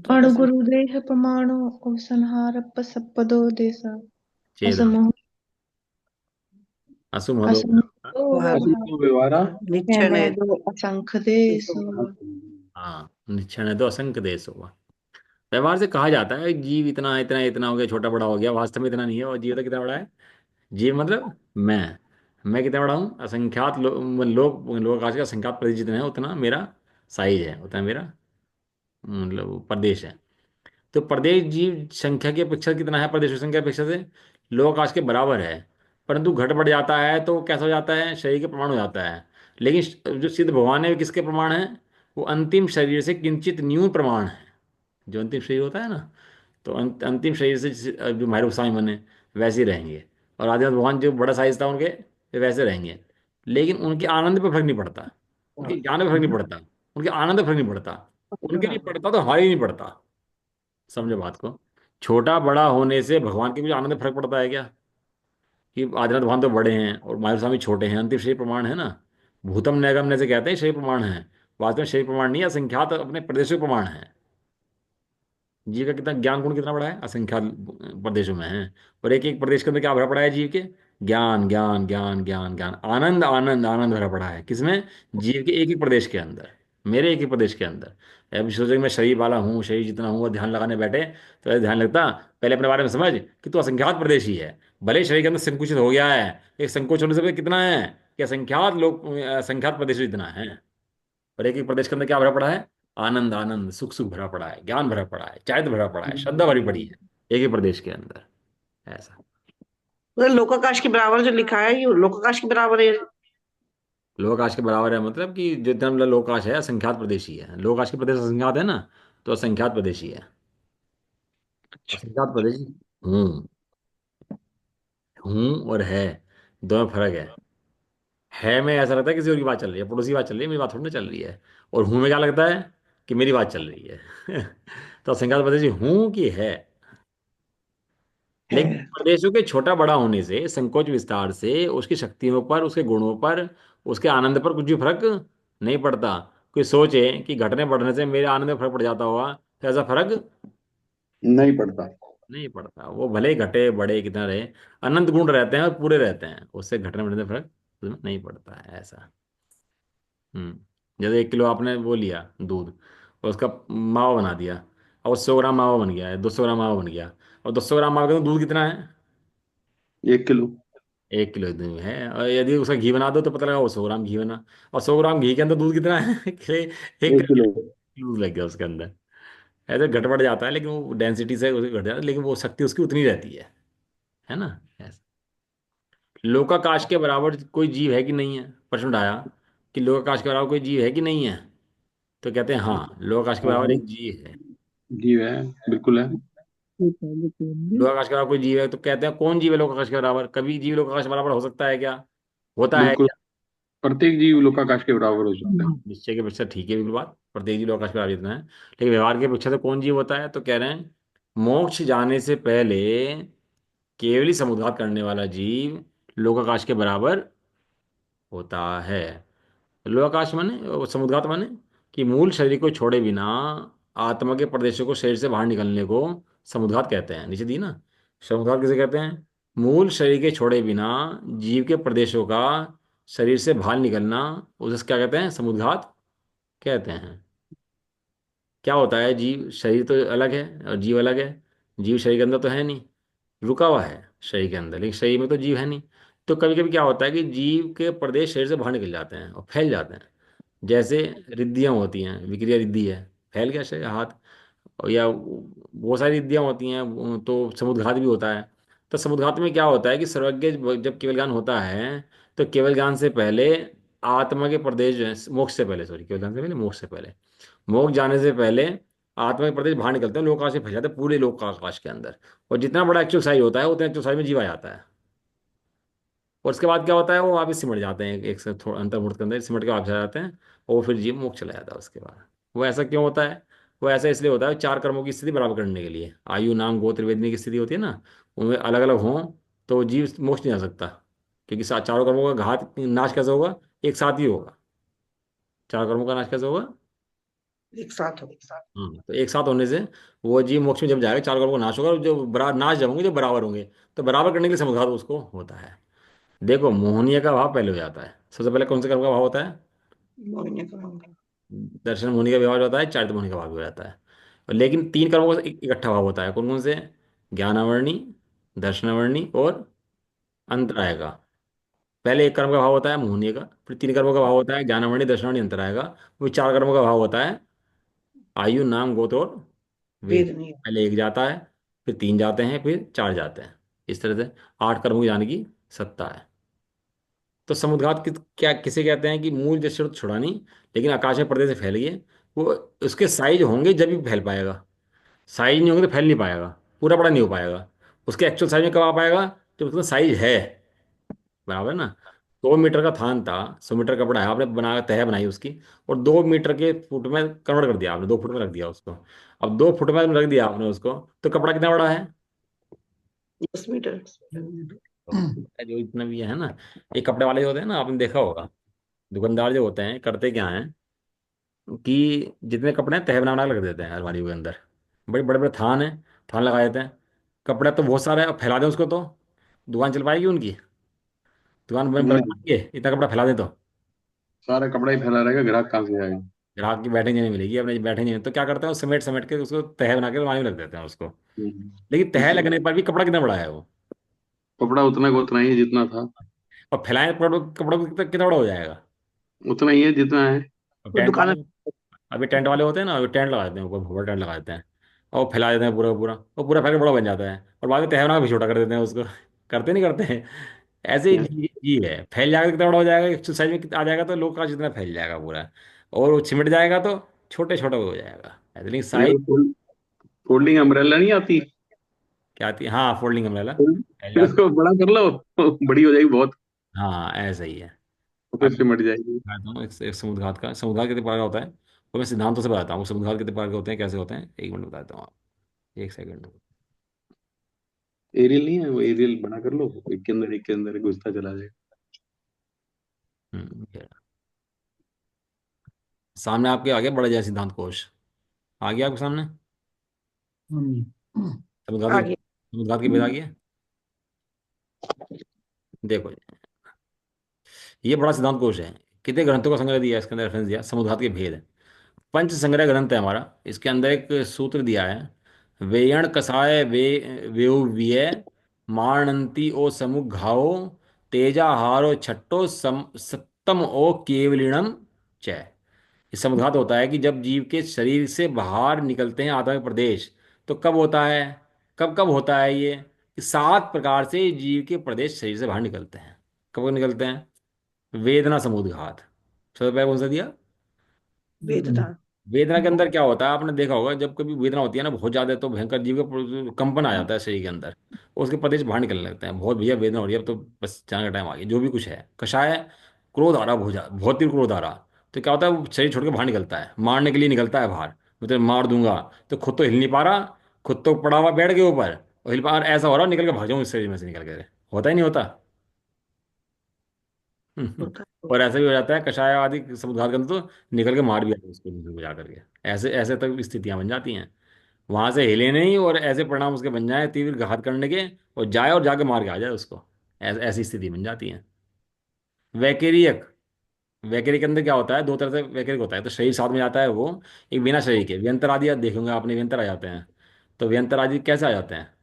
अणुगुरुदेह प्रमाणो उपसंहारप्प सप्पदो देसा चेद असमोह असुमदो। असमोह व्यवहार असुतो व्यवहारा। निश्चय ने हेमेदो असंख्य देसो। हाँ, निश्चय है तो असंख्य देश होगा। व्यवहार से कहा जाता है जीव इतना इतना इतना हो गया, छोटा बड़ा हो गया, वास्तव में इतना नहीं है। और जीव तो कितना बड़ा है? जीव मतलब मैं कितना बड़ा हूँ? असंख्यात लोग, लोग आकाश का असंख्यात प्रति जितना है उतना मेरा साइज है, उतना मेरा मतलब प्रदेश है। तो प्रदेश जीव संख्या की अपेक्षा कितना है, प्रदेशों की संख्या की अपेक्षा से लोक आकाश के बराबर है। परंतु घट बढ़ जाता है तो कैसा हो जाता है, शरीर के प्रमाण हो जाता है। लेकिन जो सिद्ध भगवान है वो किसके प्रमाण है, वो अंतिम शरीर से किंचित न्यून प्रमाण है। जो अंतिम शरीर होता है ना, तो अंतिम शरीर से जो माहिर गोस्वामी बने वैसे ही रहेंगे। और आदिनाथ भगवान जो बड़ा साइज था उनके, वे वैसे रहेंगे। लेकिन उनके आनंद पे फर्क नहीं पड़ता, उनके ज्ञान पे फर्क नहीं पड़ता, उनके आनंद पे फर्क नहीं पड़ता। उनके लिए पड़ता तो हमारे लिए नहीं पड़ता। समझो बात को। छोटा बड़ा होने से भगवान के भी आनंद में फर्क पड़ता है क्या, कि आदिनाथ भगवान तो बड़े हैं और माधुर स्वामी छोटे हैं, अंतिम शरीर प्रमाण है ना। भूतम नैगम ने से कहते हैं शरीर प्रमाण है, वास्तव में शरीर प्रमाण नहीं है, असंख्यात अपने प्रदेशों के प्रमाण है। जीव का कितना ज्ञान गुण कितना बड़ा है, असंख्यात प्रदेशों में है। और एक एक प्रदेश के अंदर क्या भरा पड़ा है जीव के, ज्ञान ज्ञान ज्ञान ज्ञान ज्ञान, आनंद आनंद आनंद भरा पड़ा है। किसमें, जीव के एक एक प्रदेश के अंदर, मेरे एक एक प्रदेश के अंदर। अब सोचे कि मैं शरीर वाला हूँ, शरीर जितना हूँ, और ध्यान लगाने बैठे तो ऐसे ध्यान लगता। पहले अपने बारे में समझ कि तू असंख्यात प्रदेश ही है। भले ही शरीर के अंदर संकुचित हो गया है, एक संकोच होने से भी कितना है कि असंख्यात लोग, असंख्यात प्रदेश इतना है। और एक एक प्रदेश के अंदर क्या भरा पड़ा है, आनंद आनंद सुख सुख भरा पड़ा है, ज्ञान भरा पड़ा है, चारित्र भरा पड़ा है, श्रद्धा भरी पड़ी है एक ही प्रदेश के अंदर। ऐसा। तो लोकाकाश के बराबर जो लिखा है, ये लोकाकाश के बराबर है। लोकाश के बराबर है मतलब कि जितना मतलब लोकाश है असंख्यात प्रदेशी है, लोकाश के प्रदेश असंख्यात है ना, तो असंख्यात प्रदेशी है। असंख्यात प्रदेशी हूँ, हूँ और है, दोनों में फर्क है में ऐसा लगता है किसी और की बात चल रही है, पड़ोसी की बात चल रही है, मेरी बात थोड़ी ना चल रही है। और हूँ में क्या लगता है कि मेरी बात चल रही है। तो असंख्यात प्रदेशी हूँ कि है। लेकिन है। प्रदेशों के छोटा बड़ा होने से, संकोच विस्तार से उसकी शक्तियों पर, उसके गुणों पर, उसके आनंद पर कुछ भी फर्क नहीं पड़ता। कोई सोचे कि घटने बढ़ने से मेरे आनंद में फर्क पड़ जाता होगा, तो ऐसा फर्क नहीं पड़ता। नहीं पड़ता। वो भले ही घटे बड़े कितना रहे, अनंत गुण रहते हैं और पूरे रहते हैं, उससे घटने बढ़ने से फर्क उसमें नहीं पड़ता है। ऐसा। जैसे 1 किलो आपने वो लिया दूध और उसका मावा बना दिया, और 100 ग्राम मावा बन गया है, 200 ग्राम मावा बन गया। और 200 ग्राम मावा का दूध कितना है, 1 किलो। 1 किलो दूध है। और यदि उसका घी बना दो तो पता लगा वो 100 ग्राम घी बना। और 100 ग्राम घी के अंदर दूध कितना है, कि 1 ग्राम 1 किलो। दूध लग गया उसके अंदर। ऐसे घट बढ़ जाता है, लेकिन वो डेंसिटी से घट जाता है, लेकिन वो शक्ति उसकी उतनी रहती है ना। ऐसा। लोकाकाश के बराबर कोई जीव है कि नहीं है, प्रश्न उठाया कि लोकाकाश के बराबर कोई जीव है कि नहीं है। तो कहते हैं हाँ, लोकाकाश के बराबर हाँ, एक जीव है। जीव है, बिल्कुल है। लोकाकाश के बराबर कोई जीव है, तो कहते हैं कौन जीव है लोकाकाश के बराबर, कभी जीव लोकाकाश के बराबर हो सकता है क्या, होता है बिल्कुल, क्या। प्रत्येक जीव लोकाकाश के बराबर हो सकता है। निश्चय के परीक्षा ठीक है बिल्कुल बात, प्रत्येक जीव लोकाकाश के बराबर इतना है। लेकिन व्यवहार के परीक्षा से कौन जीव होता है, तो कह रहे हैं मोक्ष जाने से पहले केवल समुद्घात करने वाला जीव लोकाकाश के बराबर होता है। लोकाकाश माने और समुद्घात माने कि मूल शरीर को छोड़े बिना आत्मा के प्रदेशों को शरीर से बाहर निकलने को समुद्घात कहते हैं। नीचे दी ना, समुद्घात किसे कहते हैं, मूल शरीर के छोड़े बिना जीव के प्रदेशों का शरीर से बाहर निकलना, उसे क्या कहते हैं, समुद्घात कहते हैं। क्या होता है, जीव शरीर तो अलग है और जीव अलग है। जीव शरीर के अंदर तो है नहीं, रुका हुआ है शरीर के अंदर, लेकिन शरीर में तो जीव है नहीं। तो कभी कभी क्या होता है कि जीव के प्रदेश शरीर से बाहर निकल जाते हैं और फैल जाते हैं। जैसे रिद्धियां होती हैं, विक्रिया रिद्धि है, फैल गया शरीर हाथ। और या बहुत सारी रिद्धियां होती हैं, तो समुद्घात भी होता है। तो समुद्घात में क्या होता है कि सर्वज्ञ जब केवल ज्ञान होता है, तो केवल ज्ञान से पहले आत्मा के प्रदेश जो है, मोक्ष से पहले, सॉरी, केवल ज्ञान से पहले, मोक्ष से पहले, मोक्ष जाने से पहले आत्मा के प्रदेश बाहर निकलते हैं, लोक आकाश में फंस जाते हैं, पूरे लोक आकाश के अंदर। और जितना बड़ा एक्चुअल साइज होता है उतना एक्चुअल साइज में जीव आ जाता है। और उसके बाद क्या होता है, वो वापस सिमट जाते हैं, एक से थोड़ा अंतर्मुहूर्त के अंदर सिमट के वापस आ जाते हैं। और वो फिर जीव मोक्ष चला जाता है उसके बाद। वो ऐसा क्यों होता है, वो ऐसा इसलिए होता है, चार कर्मों की स्थिति बराबर करने के लिए, आयु नाम गोत्र वेदनी की स्थिति होती है ना, उनमें अलग अलग हों तो जीव मोक्ष नहीं जा सकता। क्योंकि चारों कर्मों का घात नाश कैसे होगा, एक साथ ही होगा। चार कर्मों का नाश कैसे होगा, एक साथ हो। तो एक साथ होने से वो जीव मोक्ष में जब जाएगा, चार कर्मों का नाश होगा, और जो बराबर नाश जब होंगे जो बराबर होंगे, तो बराबर करने के लिए समुद्घात उसको होता है। देखो, मोहनीय का भाव पहले हो जाता है, सबसे पहले कौन से कर्म का भाव होता है, मोहिनी का होगा। दर्शन मोहनी का व्यवहार होता है, चारित्र मोहनी का भाव भी हो जाता है। लेकिन तीन कर्मों का इकट्ठा भाव होता है, कौन कौन से, ज्ञानावर्णी, दर्शनावर्णी और अंतराय का। पहले एक कर्म का भाव होता है मोहनीय का, फिर तीन कर्मों का भाव होता है ज्ञानमणि दर्शनावणी अंतराय का, फिर चार कर्मों का भाव होता है आयु नाम गोत्र और वेद। वेद नहीं। पहले एक जाता है, फिर तीन जाते हैं, फिर चार जाते हैं। इस तरह से आठ कर्मों की जाने की सत्ता है। तो समुद्घात क्या किसे कहते हैं कि मूल जड़ तो छुड़ा नहीं, लेकिन आकाश में पर्दे से फैल गए। वो उसके साइज होंगे जब भी फैल पाएगा, साइज नहीं होंगे तो फैल नहीं पाएगा, पूरा बड़ा नहीं हो पाएगा। उसके एक्चुअल साइज में कब आ पाएगा, जब उसका साइज है, बराबर ना। 2 मीटर का थान था, 100 मीटर का बड़ा है, आपने बना तह बनाई उसकी, और 2 मीटर के फुट में कन्वर्ट कर दिया आपने, 2 फुट में रख दिया उसको। अब 2 फुट में रख दिया आपने उसको, तो कपड़ा कितना बड़ा है? 10 मीटर। तो जो इतना भी है ना, ये कपड़े वाले जो होते हैं ना, आपने देखा होगा, दुकानदार जो होते हैं करते क्या है कि जितने कपड़े हैं तह बना बना के रख देते हैं अलमारी के अंदर। बड़े बड़े बड़े थान है, थान लगा देते हैं। कपड़ा तो बहुत सारा है, अब फैला दें उसको तो दुकान चल पाएगी उनकी? दुकान बन नहीं, पाएगी इतना कपड़ा फैला दें तो? सारा कपड़ा ही फैला रहेगा, ग्राहक कहाँ से आएगा? ग्राहक की बैठे नहीं मिलेगी, अपने बैठे नहीं, तो क्या करते हैं वो समेट समेट के उसको तह बना के अलमारी में रख देते हैं उसको। लेकिन तह तो लगने पर भी कपड़ा कितना बड़ा है वो? कपड़ा उतना का उतना ही है जितना था। और फैलाएं कपड़ों कपड़ों को कितना कितना बड़ा हो जाएगा? उतना ही है जितना है। और वो टेंट दुकान वाले, में। अभी टेंट वाले होते हैं ना, अभी टेंट लगा देते हैं ऊपर, भूरा टेंट लगा देते हैं, और वो फैला देते हैं पूरा का पूरा, और पूरा फैल के बड़ा बन जाता है, और बाद में तह बना के भी छोटा कर देते हैं उसको। करते नहीं करते हैं? ऐसे ही जी है, फैल जाएगा तो कितना बड़ा हो जाएगा, एक्सरसाइज में कितना आ जाएगा तो लोग का जितना फैल जाएगा पूरा, और वो सिमट जाएगा तो छोटे छोटे हो जाएगा ऐसे। लेकिन ये साइज फोल्डिंग अम्ब्रेला नहीं आती? क्या आती है? हाँ, फोल्डिंग अम्ब्रेला फैल फोल्डिंग जाता उसको बड़ा कर लो, बड़ी हो जाएगी बहुत, है। हाँ, ऐसा ही है। तो फिर अब सिमट जाएगी। बताता हूँ एक समुद्रघात का, समुद्रघात कितने प्रकार का होता है, वो मैं सिद्धांतों से बताता हूँ समुद्रघात कितने प्रकार के होते हैं, कैसे होते हैं, 1 मिनट बताता हूँ आप, 1 सेकंड। एरियल नहीं है वो, एरियल बड़ा कर लो, एक के अंदर घुसता चला जाएगा। ये सामने आपके आ गया बड़ा जय सिद्धांत कोश, आ गया आपके सामने? हम्म, समुद्रघात की, आगे। समुद्रघात की भेद आ गया। देखो ये बड़ा सिद्धांत कोश है, कितने ग्रंथों का संग्रह दिया है, इसके अंदर रेफरेंस दिया समुद्रघात के भेद। पंच संग्रह ग्रंथ है हमारा, इसके अंदर एक सूत्र दिया है, वेयण कसाय वेव्य मारणंती ओ समुघाओ तेजाहारो छट्टो सप्तम ओ केवलिणम च। इस समुद्घात होता है कि जब जीव के शरीर से बाहर निकलते हैं आत्मा के प्रदेश, तो कब होता है, कब कब होता है ये, कि 7 प्रकार से जीव के प्रदेश शरीर से बाहर निकलते हैं। कब कब निकलते हैं? वेदना समुद्घात सबसे पहले कौन सा दिया? वेदना। वेदना के अंदर क्या होता है, आपने देखा होगा जब कभी वेदना होती है ना बहुत ज्यादा, तो भयंकर जीव का कंपन आ जाता है शरीर के अंदर, और उसके प्रदेश बाहर निकलने लगते हैं, बहुत भैया वेदना हो रही है अब तो बस जाने का टाइम आ गया, जो भी कुछ है। कषाय क्रोध आ रहा, बहुत तीव्र क्रोध आ रहा, तो क्या होता है वो शरीर छोड़ के बाहर निकलता है, मारने के लिए निकलता है बाहर, मतलब मार दूंगा, तो खुद तो हिल नहीं पा रहा, खुद तो पड़ा हुआ बेड के ऊपर, और हिल पा रहा, ऐसा हो रहा निकल के भाग जाऊं इस शरीर में से निकल के, होता ही नहीं होता। होता है। और ऐसा भी हो जाता है कषाय आदि समुद्धार के अंदर, तो निकल के मार भी आते हैं उसको नीचे को जा करके, ऐसे ऐसे तक स्थितियां बन जाती हैं, वहां से हिले नहीं और ऐसे परिणाम उसके बन जाए तीव्र घात करने के, और जाए और जाके मार के आ जाए उसको, ऐसी स्थिति बन जाती है। वैकेरियक, वैकेरिक के अंदर क्या होता है, दो तरह से वैकेरिक होता है, तो शरीर साथ में जाता है वो, एक बिना शरीर के व्यंतर आदि, आप देखेंगे आपने व्यंतर आ जाते हैं। तो व्यंतर आदि कैसे आ जाते हैं,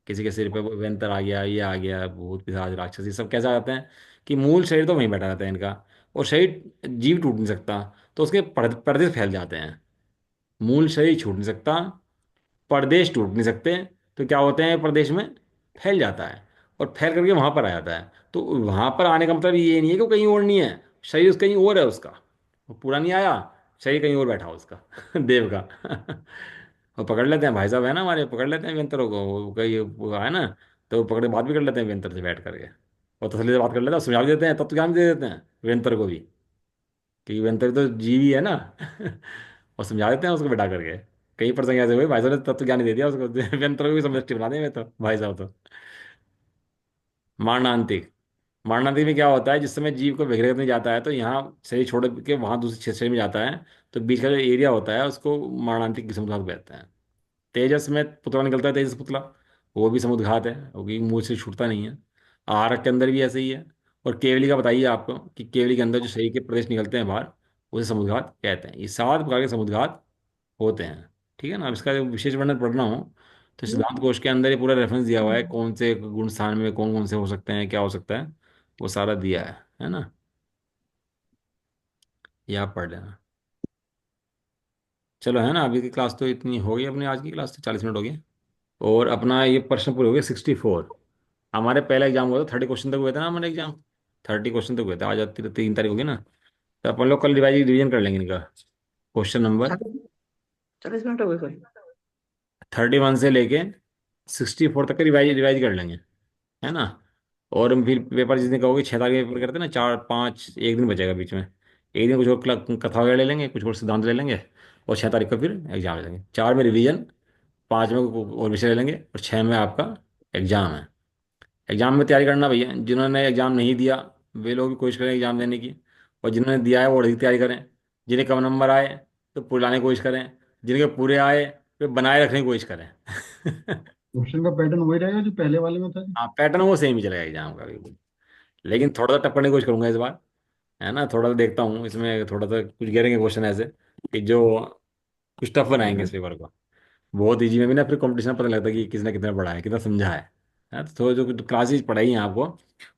किसी के सिर पे वो व्यंतर आ गया, ये आ गया, भूत पिशाच राक्षस, ये सब कैसे आ जाते हैं, कि मूल शरीर तो वहीं बैठा रहता है इनका, और शरीर जीव टूट नहीं सकता, तो उसके पर्दे फैल जाते हैं। मूल शरीर छूट नहीं सकता, प्रदेश टूट नहीं सकते, तो क्या होते हैं प्रदेश में फैल जाता है, और फैल करके वहां पर आ जाता है। तो वहां पर आने का मतलब ये नहीं है कि वो कहीं और नहीं है, शरीर कहीं और है उसका, वो पूरा नहीं आया, शरीर कहीं और बैठा उसका देव का और पकड़ लेते हैं भाई साहब है ना हमारे, पकड़ लेते हैं व्यंतरों को, वो कहीं वो है ना, तो वो पकड़ के बात भी कर लेते हैं व्यंतर से बैठ करके, और तसल्ली से बात कर लेते हैं, समझा भी देते हैं, तत्व ज्ञान भी दे देते हैं व्यंतर को भी, क्योंकि व्यंतर तो जीव ही है ना और समझा देते हैं उसको बैठा करके। कई प्रसंग ऐसे हुए भाई साहब ने तत्व ज्ञान ही दे दिया उसको व्यंतर को भी समझ बना देंगे तो भाई साहब तो। मारणांतिक, मारणांतिक में क्या होता है, जिस समय जीव को विग्रह नहीं जाता है, तो यहाँ शरीर छोड़ के वहां दूसरे शरीर में जाता है, तो बीच का जो एरिया होता है उसको मारणांतिक की समुद्घात कहते हैं। तेजस में पुतला निकलता है, तेजस पुतला, वो भी समुद्घात है, क्योंकि मुंह से छूटता नहीं है। आहारक के अंदर भी ऐसे ही है। और केवली का बताइए आपको, कि केवली के अंदर जो शरीर के प्रदेश निकलते हैं बाहर, उसे समुद्घात कहते हैं। ये 7 प्रकार के समुद्घात होते हैं। ठीक है ना, अब इसका जो विशेष वर्णन पढ़ना हो, तो सिद्धांत कोश के अंदर ये पूरा रेफरेंस दिया हुआ है, कौन से गुण स्थान में कौन कौन से हो सकते हैं, क्या हो सकता है, वो सारा दिया है ना। ये आप पढ़ लेना। चलो है ना, अभी की क्लास तो इतनी हो गई, अपनी आज की क्लास तो 40 मिनट हो गए। और अपना ये प्रश्न पूरे हो गए 64। हमारे पहला एग्जाम हुआ था 30 क्वेश्चन तक हुए थे ना हमारे एग्जाम। 30 क्वेश्चन तक हुए थे। आज 3 तारीख होगी ना, तो अपन लोग कल रिवीजन कर लेंगे इनका। क्वेश्चन नंबर 40 मिनट हो गए कोई। 31 से लेके 64 तक का रिवाइज रिवाइज कर लेंगे, है ना। और हम फिर पेपर जिस दिन कहोगे 6 तारीख पेपर करते हैं ना, 4 5 एक दिन बचेगा बीच में। एक दिन कुछ और कथा वगैरह ले लेंगे, कुछ और सिद्धांत ले लेंगे। और 6 तारीख को फिर एग्जाम ले लेंगे। 4 में रिवीजन, 5 में और विषय ले लेंगे, और 6 में आपका एग्जाम है। एग्जाम में तैयारी करना भैया, जिन्होंने एग्जाम नहीं दिया वे लोग भी कोशिश करें एग्जाम देने की। और जिन्होंने दिया है वो अधिक तैयारी करें। जिन्हें कम नंबर आए तो पूरे लाने की कोशिश करें। जिनके पूरे आए वे बनाए रखने की कोशिश करें। क्वेश्चन का पैटर्न वही रहेगा जो पहले वाले में था। हाँ, पैटर्न वो सेम ही चलेगा एग्जाम का भी। लेकिन थोड़ा सा टफ करने की कोशिश करूंगा इस बार, है ना। थोड़ा सा देखता हूँ इसमें, थोड़ा सा कुछ गिरेंगे क्वेश्चन ऐसे कि जो कुछ टफ बनाएंगे इस पेपर को। बहुत इजी में भी ना फिर कंपटीशन पता लगता है कि किसने कितना पढ़ा है, कितना समझा है। तो थोड़ा जो क्लासेज पढ़ाई हैं आपको,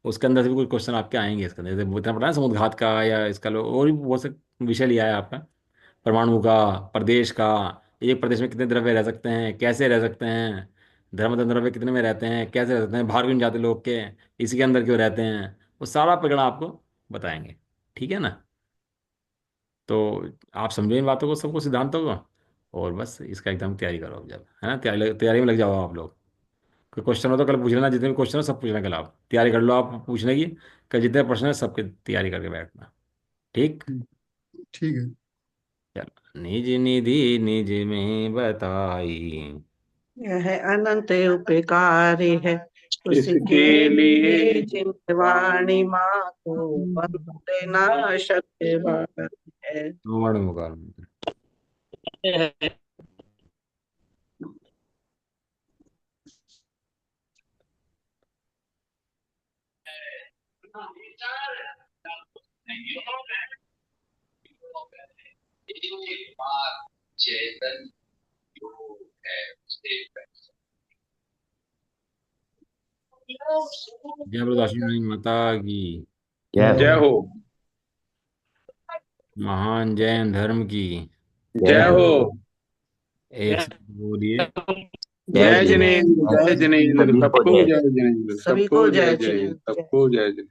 उसके अंदर से भी कुछ क्वेश्चन आपके आएंगे इसके अंदर। जैसे इतना पढ़ा है समुद्रघात का, या इसका लो और भी बहुत से विषय लिया है आपका। परमाणु का, प्रदेश का, एक प्रदेश में कितने द्रव्य रह सकते हैं, कैसे रह सकते हैं, धर्म द्रव्य कितने में रहते हैं, कैसे रह सकते हैं, बाहर क्यों नहीं जाते लोग के, इसी के अंदर क्यों रहते हैं, वो सारा प्रकरण आपको बताएंगे। ठीक है ना। तो आप समझो इन बातों को, सबको, सिद्धांतों को। और बस इसका एकदम तैयारी करो अब, जब है ना, तैयारी तैयारी में लग जाओ आप लोग। कोई क्वेश्चन हो तो कल पूछ लेना, जितने भी क्वेश्चन हो सब पूछ लेना कल आप, तैयारी कर लो आप पूछने की। कल जितने प्रश्न है सबकी तैयारी करके बैठना। ठीक। ठीक है। चलो, निज निधि निज में बताई, यह अनंत उपकारी है, उसके इसके लिए लिए जिन वाणी माँ को वंदना शक्ति है। वर्ण मुकाल। जय प्रदाशी माता की, जय हो। महान जैन धर्म की। जय हो। एक साथ बोलिए। जय जिनेन्द्र, जय जिनेन्द्र, सभी को सबको जय। जय जिनेन्द्र, सभी सबको को जय जय जय, जिनेन्द्र। सबको जय जय।